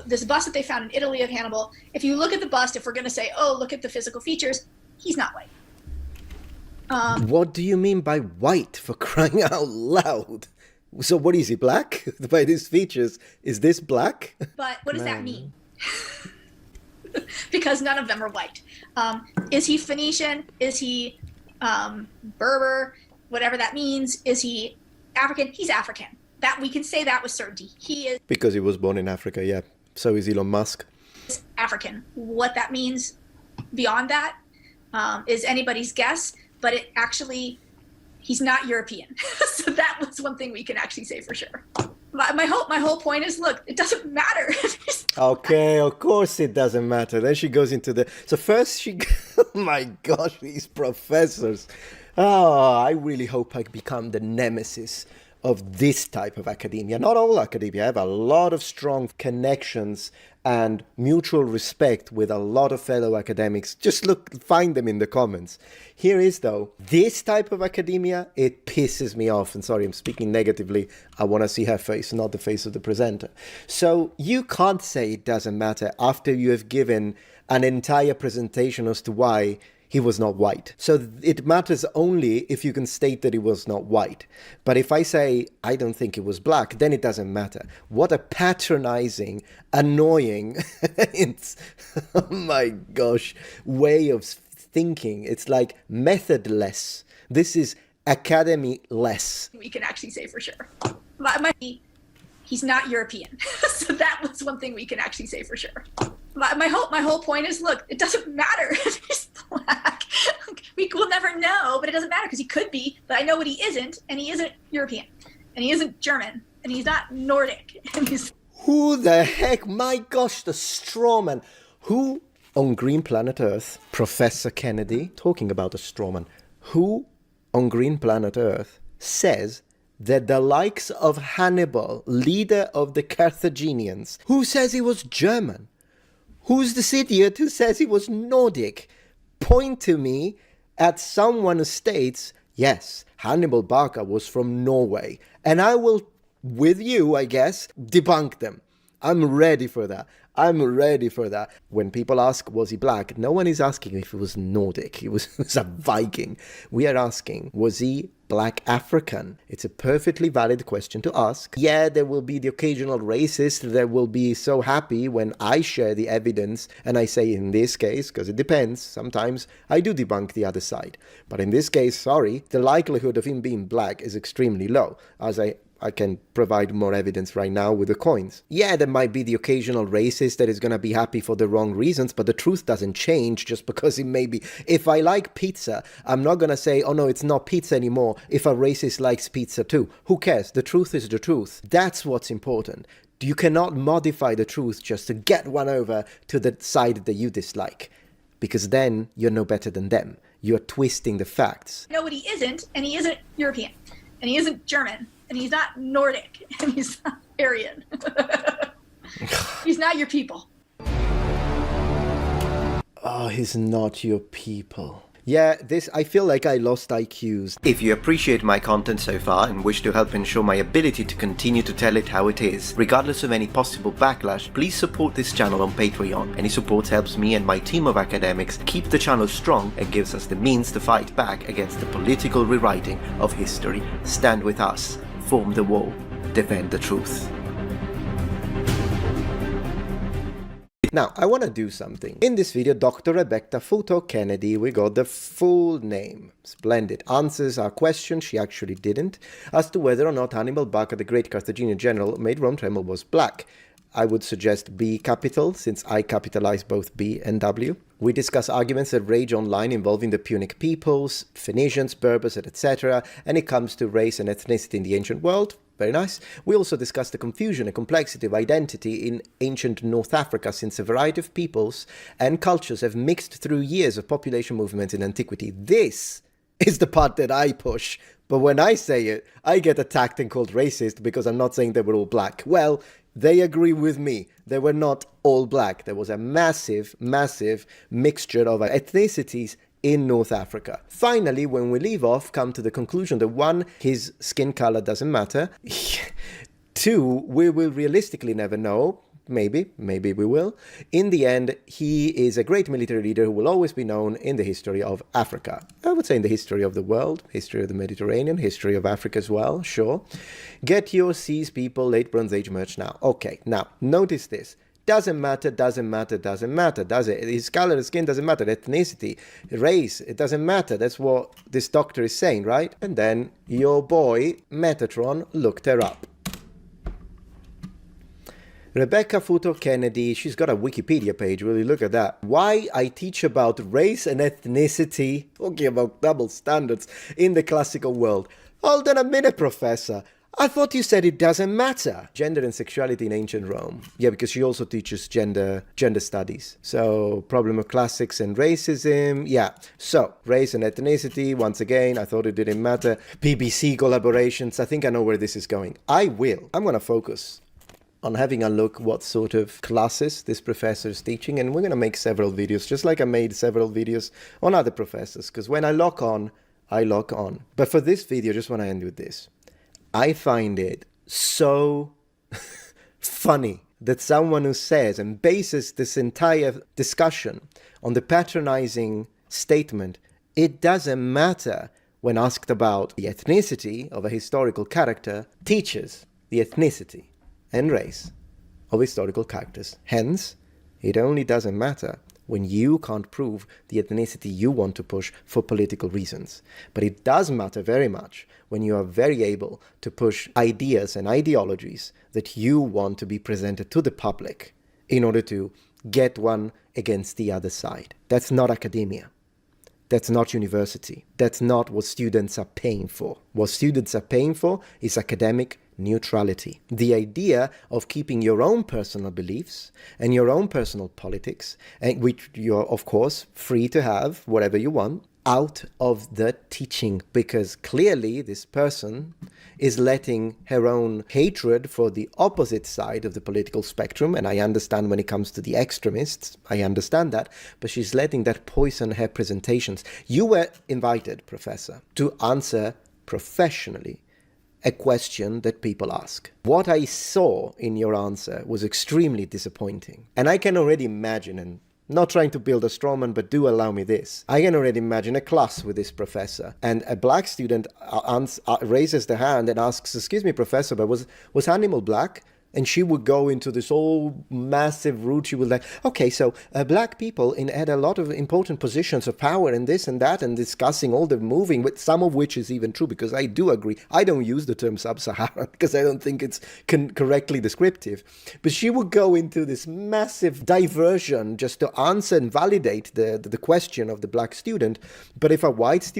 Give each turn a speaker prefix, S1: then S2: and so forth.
S1: this bust that they found in Italy of Hannibal, if you look at the bust, if we're going to say, oh, look at the physical features, he's not white.
S2: What do you mean by white, for crying out loud? So what is he, black? By these features, is this black?
S1: But what does that mean? Because none of them are white. Is he Phoenician? Is he Berber? Whatever that means. Is he African? He's African. That we can say that with certainty. He is.
S2: Because he was born in Africa, yeah. So is Elon Musk.
S1: African. What that means beyond that is anybody's guess, but it actually, he's not European. So that was one thing we can actually say for sure. My whole point is, look, it doesn't matter.
S2: Okay, of course it doesn't matter. Then she goes into the... So first she... Oh my gosh, these professors. Oh, I really hope I become the nemesis of this type of academia. Not all academia. I have a lot of strong connections and mutual respect with a lot of fellow academics. Just find them in the comments. Here is, though, this type of academia, it pisses me off. And sorry, I'm speaking negatively. I want to see her face, not the face of the presenter. So you can't say it doesn't matter after you have given an entire presentation as to why he was not white. So it matters only if you can state that he was not white. But if I say, I don't think he was black, then it doesn't matter. What a patronizing, annoying, oh my gosh, way of thinking. It's like methodless. This is academy-less.
S1: We can actually say for sure. He's not European. So that was one thing we can actually say for sure. My whole point is, look, it doesn't matter if he's black. We will never know, but it doesn't matter because he could be, but I know what he isn't, and he isn't European, and he isn't German, and he's not Nordic. And
S2: Who the heck? My gosh, the strawman. Who on Green Planet Earth, Professor Kennedy, talking about the strawman, who on Green Planet Earth says that the likes of Hannibal, leader of the Carthaginians, who says he was German? Who's this idiot who says he was Nordic? Point to me at someone who states, yes, Hannibal Barca was from Norway. And I will, with you, I guess, debunk them. I'm ready for that. I'm ready for that. When people ask, was he black? No one is asking if he was Nordic. He was a Viking. We are asking, was he black African? It's a perfectly valid question to ask. Yeah, there will be the occasional racist that will be so happy when I share the evidence and I say in this case, because it depends, sometimes I do debunk the other side. But in this case, sorry, the likelihood of him being black is extremely low, as I can provide more evidence right now with the coins. Yeah, there might be the occasional racist that is going to be happy for the wrong reasons, but the truth doesn't change just because it may be. If I like pizza, I'm not going to say, oh no, it's not pizza anymore if a racist likes pizza too. Who cares? The truth is the truth. That's what's important. You cannot modify the truth just to get one over to the side that you dislike, because then you're no better than them. You're twisting the facts.
S1: I know what he isn't, and he isn't European, and he isn't German, and he's not Nordic, and he's not Aryan. He's not your people.
S2: Oh, he's not your people. Yeah, I feel like I lost IQs. If you appreciate my content so far and wish to help ensure my ability to continue to tell it how it is, regardless of any possible backlash, please support this channel on Patreon. Any support helps me and my team of academics keep the channel strong and gives us the means to fight back against the political rewriting of history. Stand with us. Form the wall. Defend the truth. Now, I want to do something. In this video, Dr. Rebecca Futo Kennedy, we got the full name. Splendid. Answers our question, she actually didn't, as to whether or not Hannibal Barca, the great Carthaginian general, made Rome tremble, was black. I would suggest B capital, since I capitalize both B and W. We discuss arguments that rage online involving the Punic peoples, Phoenicians, Berbers, etc. And it comes to race and ethnicity in the ancient world. Very nice. We also discuss the confusion and complexity of identity in ancient North Africa, since a variety of peoples and cultures have mixed through years of population movements in antiquity. This is the part that I push. But when I say it, I get attacked and called racist because I'm not saying they were all black. Well, they agree with me. They were not all black. There was a massive, massive mixture of ethnicities in North Africa. Finally, when we leave off, come to the conclusion that 1, his skin color doesn't matter. 2, we will realistically never know, maybe we will. In the end, he is a great military leader who will always be known in the history of Africa. I would say in the history of the world, history of the Mediterranean, history of Africa as well, sure. Get your seas people, late Bronze Age merch now. Okay, now, notice this. Doesn't matter, does it? His color of skin doesn't matter. Ethnicity, race, it doesn't matter. That's what this doctor is saying, right? And then your boy, Metatron, looked her up. Rebecca Futo Kennedy, she's got a Wikipedia page, will you look at that? Why I teach about race and ethnicity, talking about double standards in the classical world. Hold on a minute, Professor. I thought you said it doesn't matter. Gender and sexuality in ancient Rome. Yeah, because she also teaches gender studies. So, problem of classics and racism. Yeah. So, race and ethnicity, once again, I thought it didn't matter. BBC collaborations, I think I know where this is going. I'm going to focus on having a look what sort of classes this professor is teaching, and we're going to make several videos, just like I made several videos on other professors, because when I lock on, I lock on. But for this video, just want to end with this. I find it so funny that someone who says and bases this entire discussion on the patronizing statement, it doesn't matter, when asked about the ethnicity of a historical character, teaches the ethnicity and race of historical characters. Hence, it only doesn't matter when you can't prove the ethnicity you want to push for political reasons. But it does matter very much when you are very able to push ideas and ideologies that you want to be presented to the public in order to get one against the other side. That's not academia. That's not university. That's not what students are paying for. What students are paying for is academic neutrality. The idea of keeping your own personal beliefs and your own personal politics, and which you're, of course, free to have whatever you want, out of the teaching, because clearly this person is letting her own hatred for the opposite side of the political spectrum, and I understand when it comes to the extremists, I understand that, but she's letting that poison her presentations. You were invited, Professor, to answer professionally a question that people ask. What I saw in your answer was extremely disappointing, and I can already imagine, and not trying to build a strawman, but do allow me this. I can already imagine a class with this professor, and a black student raises the hand and asks, "Excuse me, professor, but was Hannibal black?" And she would go into this whole massive route. She would like, okay, so black people had a lot of important positions of power and this and that, and discussing all the moving, with some of which is even true, because I do agree. I don't use the term sub-Saharan because I don't think it's correctly descriptive. But she would go into this massive diversion just to answer and validate the question of the black student. But if a white student